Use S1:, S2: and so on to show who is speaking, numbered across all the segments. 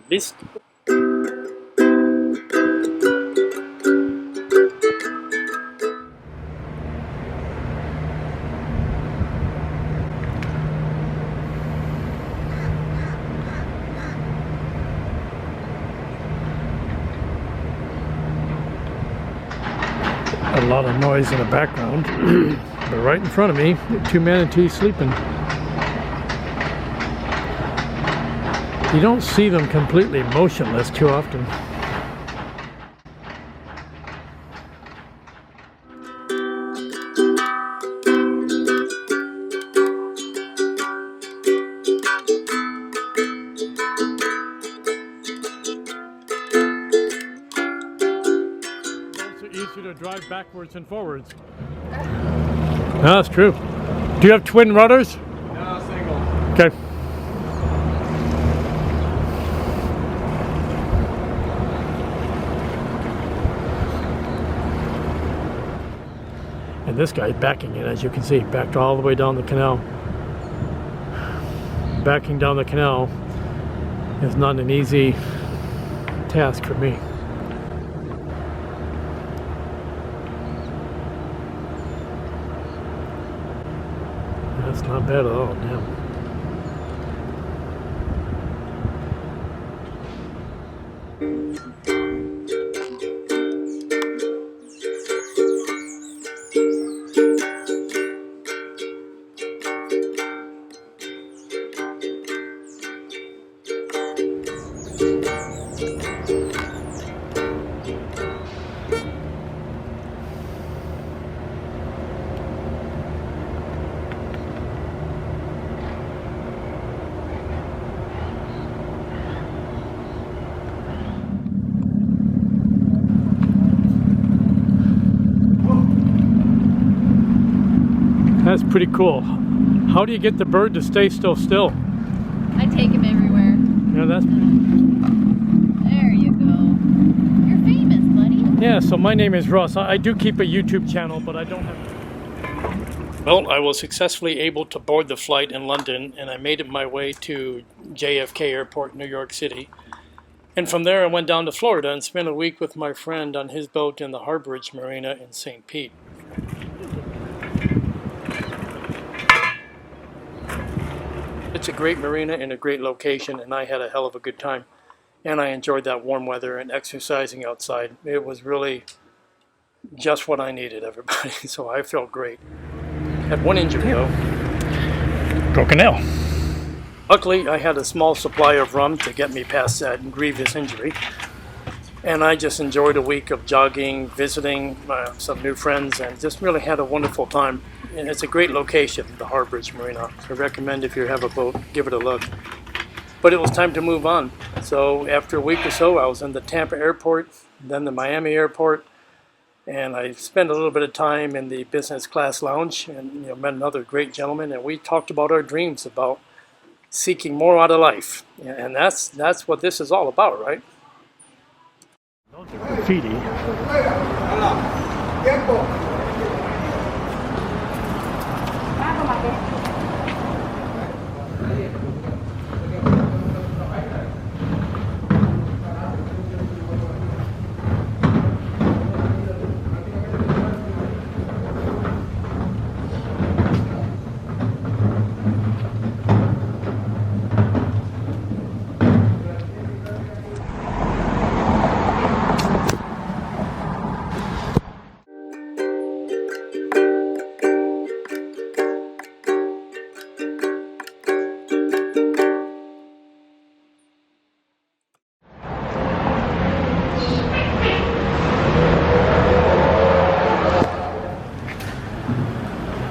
S1: List. A lot of noise in the background, but right in front of me, two manatees sleeping. You don't see them completely motionless too often. Easier to drive backwards and forwards. No, that's true. Do you have twin rudders?
S2: No, single.
S1: Okay. And this guy's backing in, as you can see, backed all the way down the canal. Backing down the canal is not an easy task for me. That's not bad at all, damn. That's pretty cool. How do you get the bird to stay still?
S3: I take him everywhere.
S1: Yeah, that's...
S3: There you go. You're famous, buddy.
S1: Yeah, so my name is Russ. I do keep a YouTube channel, but I don't have... Well, I was successfully able to board the flight in London, and I made it my way to JFK Airport, New York City. And from there I went down to Florida and spent a week with my friend on his boat in the Harborage Marina in St. Pete. It's a great marina in a great location, and I had a hell of a good time. And I enjoyed that warm weather and exercising outside. It was really just what I needed, everybody. So I felt great. Had one injury though. Broken nail. Luckily, I had a small supply of rum to get me past that grievous injury. And I just enjoyed a week of jogging, visiting some new friends, and just really had a wonderful time. And it's a great location, the Harborage Marina. I recommend if you have a boat, give it a look. But it was time to move on. So after a week or so, I was in the Tampa airport, then the Miami airport, and I spent a little bit of time in the business class lounge and met another great gentleman, and we talked about our dreams about seeking more out of life. And that's what this is all about, right? Those are graffiti.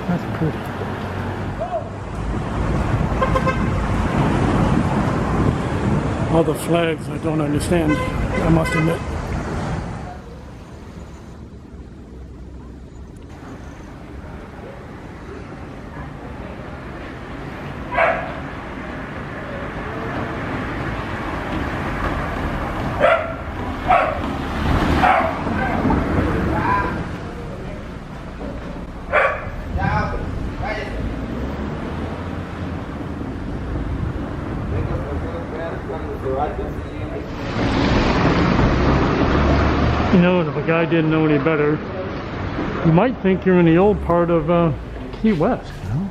S1: That's pretty. All the flags I don't understand, I must admit. You know, and if a guy didn't know any better, you might think you're in the old part of Key West, you know?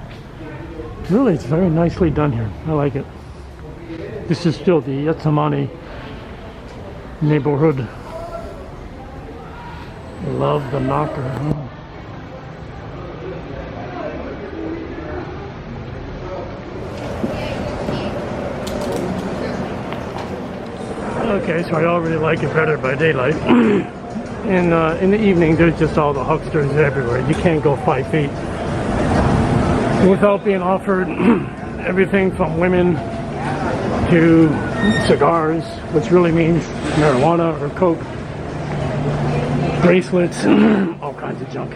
S1: Really, it's very nicely done here. I like it. This is still the Getsemani neighborhood. Love the knocker, huh? Okay, so I already like it better by daylight. And in the evening, there's just all the hucksters everywhere. You can't go 5 feet without being offered everything from women to cigars, which really means marijuana or coke, bracelets, all kinds of junk.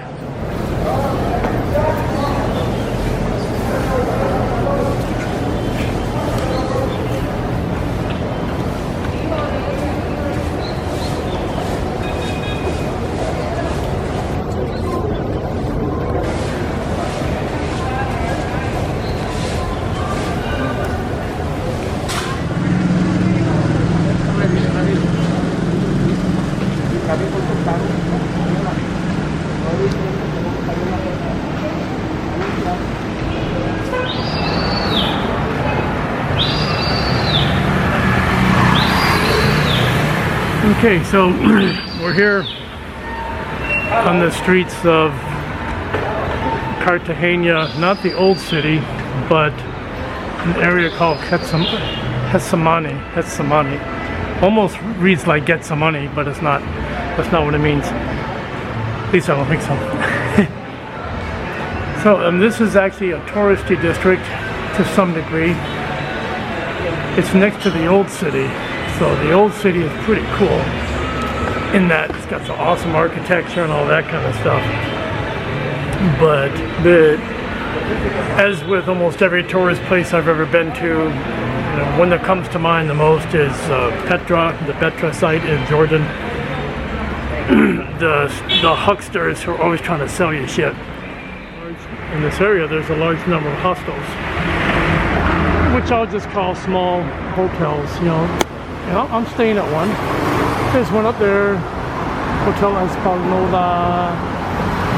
S1: Okay, so we're here on the streets of Cartagena, not the old city, but an area called Getsemani. Almost reads like Getsemani, but it's not. That's not what it means. At least I don't think so. So this is actually a touristy district to some degree. It's next to the old city. So the old city is pretty cool in that it's got some awesome architecture and all that kind of stuff. But as with almost every tourist place I've ever been to, you know, one that comes to mind the most is the Petra site in Jordan. the hucksters who are always trying to sell you shit. In this area, there's a large number of hostels, which I'll just call small hotels. You know, I'm staying at one. There's one up there, Hotel Palomino.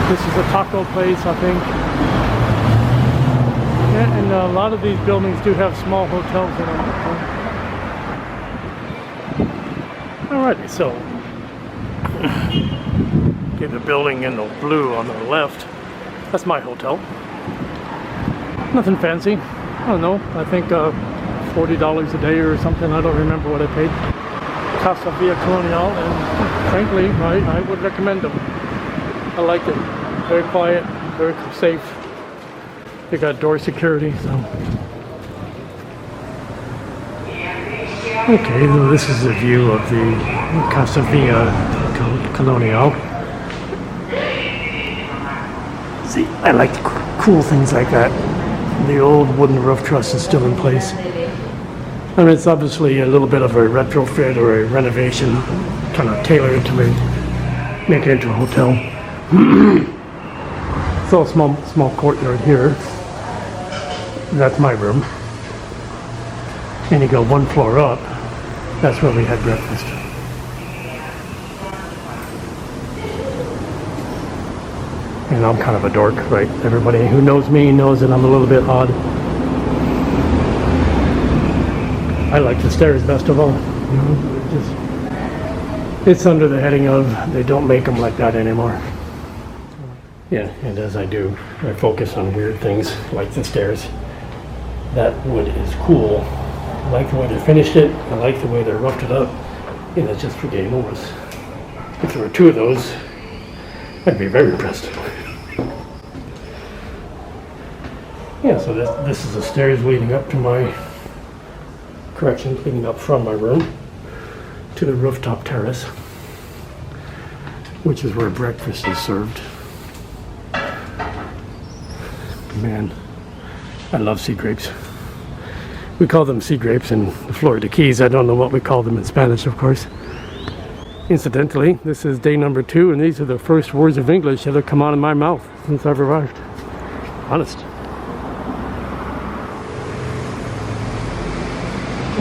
S1: This is a taco place, I think. Yeah, and a lot of these buildings do have small hotels in them. Alrighty, so okay, the building in the blue on the left, that's my hotel. Nothing fancy. I don't know. I think $40 a day or something. I don't remember what I paid. Casa Via Colonial, and frankly, I would recommend them. I liked it. Very quiet, very safe. They got door security, so. Okay, so this is a view of the Casa Via Colonial. See, I like cool things like that. The old wooden roof truss is still in place. I mean, it's obviously a little bit of a retrofit or a renovation, kind of tailored to make it into a hotel. So a small courtyard here. That's my room. And you go one floor up. That's where we had breakfast. And I'm kind of a dork, right? Everybody who knows me knows that I'm a little bit odd. I like the stairs best of all. You know, it's under the heading of they don't make them like that anymore. Yeah, and as I do, I focus on weird things like the stairs. That wood is cool. I like the way they finished it. I like the way they roughed it up. And it's just for game overs. If there were two of those, I'd be very impressed. Yeah, so this is the stairs leading up to my, leading up from my room to the rooftop terrace, which is where breakfast is served. Man, I love sea grapes. We call them sea grapes in the Florida Keys. I don't know what we call them in Spanish, of course. Incidentally, this is day number 2, and these are the first words of English that have come out of my mouth since I've arrived. Honest.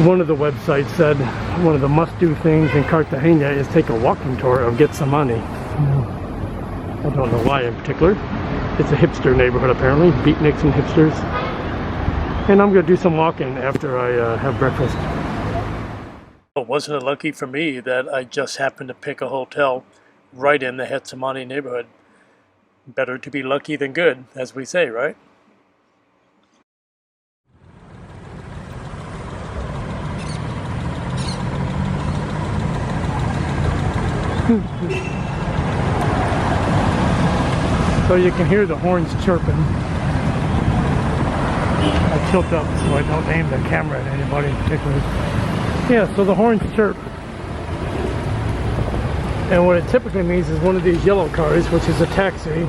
S1: One of the websites said one of the must-do things in Cartagena is take a walking tour of Getsemani. I don't know why in particular. It's a hipster neighborhood apparently, beatniks and hipsters. And I'm going to do some walking after I have breakfast. Well, wasn't it lucky for me that I just happened to pick a hotel right in the Getsemani neighborhood? Better to be lucky than good, as we say, right? So you can hear the horns chirping. I tilt up so I don't aim the camera at anybody in particular. Yeah, so the horns chirp. And what it typically means is one of these yellow cars, which is a taxi.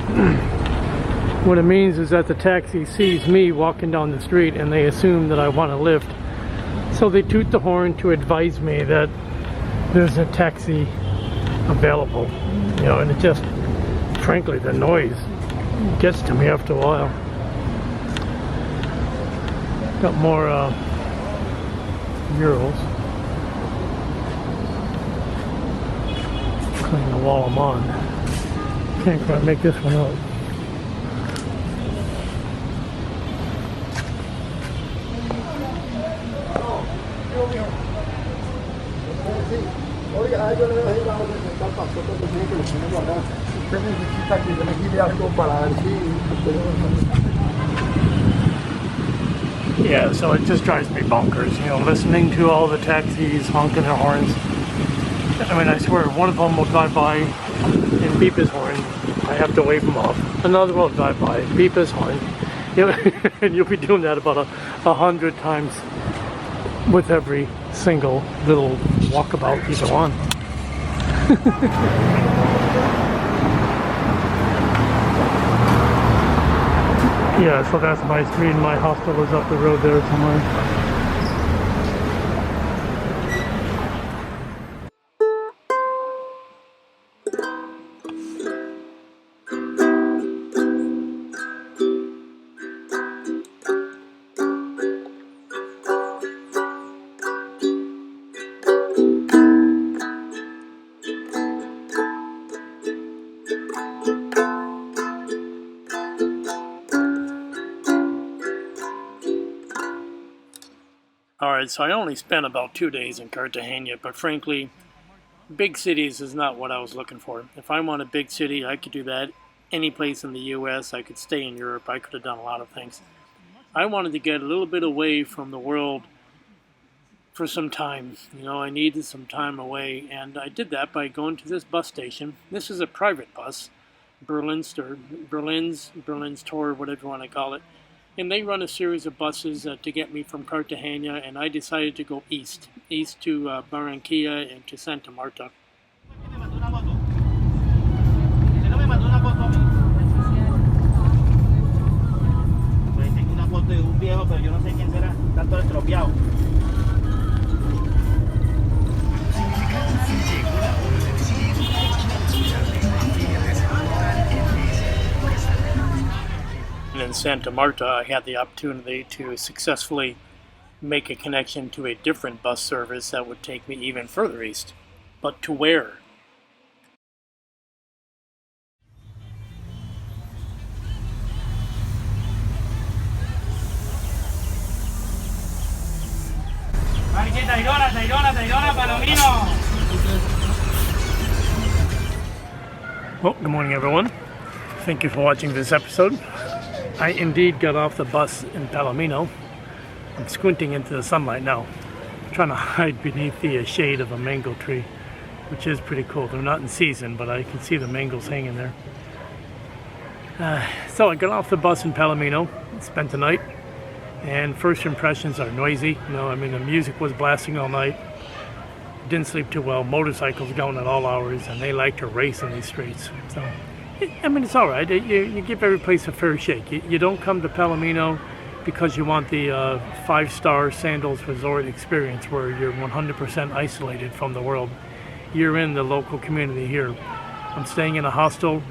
S1: What it means is that the taxi sees me walking down the street and they assume that I want a lift. So they toot the horn to advise me that there's a taxi available. You know, and it just, frankly, the noise gets to me after a while. Got more murals. Clean the wall I'm on. Can't quite make this one out. Yeah, so it just drives me bonkers, you know, listening to all the taxis honking their horns. I mean, I swear, one of them will drive by and beep his horn. I have to wave him off. Another will drive by, beep his horn. You know, and you'll be doing that about 100 times with every single little walkabout you go on. Yeah, so that's my street and my hostel is up the road there somewhere. Alright, so I only spent about 2 days in Cartagena, but frankly, big cities is not what I was looking for. If I want a big city, I could do that any place in the US. I could stay in Europe. I could have done a lot of things. I wanted to get a little bit away from the world for some time. You know, I needed some time away, and I did that by going to this bus station. This is a private bus, Berlin's Tour, whatever you want to call it. And they run a series of buses to get me from Cartagena, and I decided to go east to Barranquilla and to Santa Marta. In Santa Marta, I had the opportunity to successfully make a connection to a different bus service that would take me even further east. But to where? Palomino! Well, good morning, everyone. Thank you for watching this episode. I indeed got off the bus in Palomino. I'm squinting into the sunlight now, trying to hide beneath the shade of a mango tree, which is pretty cool. They're not in season, but I can see the mangoes hanging there. So I got off the bus in Palomino, spent the night, and first impressions are noisy. You know, I mean, the music was blasting all night. Didn't sleep too well. Motorcycles going at all hours, and they like to race in these streets. So, I mean, it's all right. You give every place a fair shake. You don't come to Palomino because you want the 5-star Sandals Resort experience where you're 100% isolated from the world. You're in the local community here. I'm staying in a hostel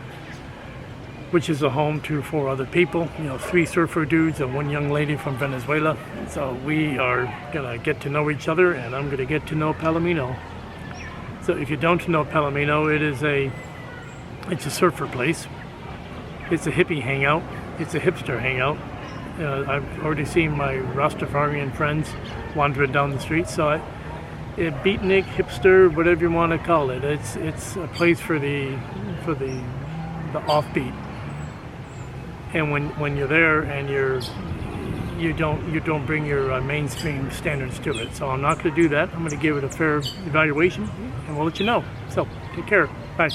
S1: which is a home to 4 other people, you know, 3 surfer dudes and 1 young lady from Venezuela. So we are gonna get to know each other, and I'm gonna get to know Palomino. So if you don't know Palomino, it's a surfer place. It's a hippie hangout. It's a hipster hangout. I've already seen my Rastafarian friends wandering down the street. So beatnik, hipster, whatever you want to call it. It's a place for the offbeat. And when you're there and you don't bring your mainstream standards to it. So I'm not going to do that. I'm going to give it a fair evaluation, and we'll let you know. So take care. Bye.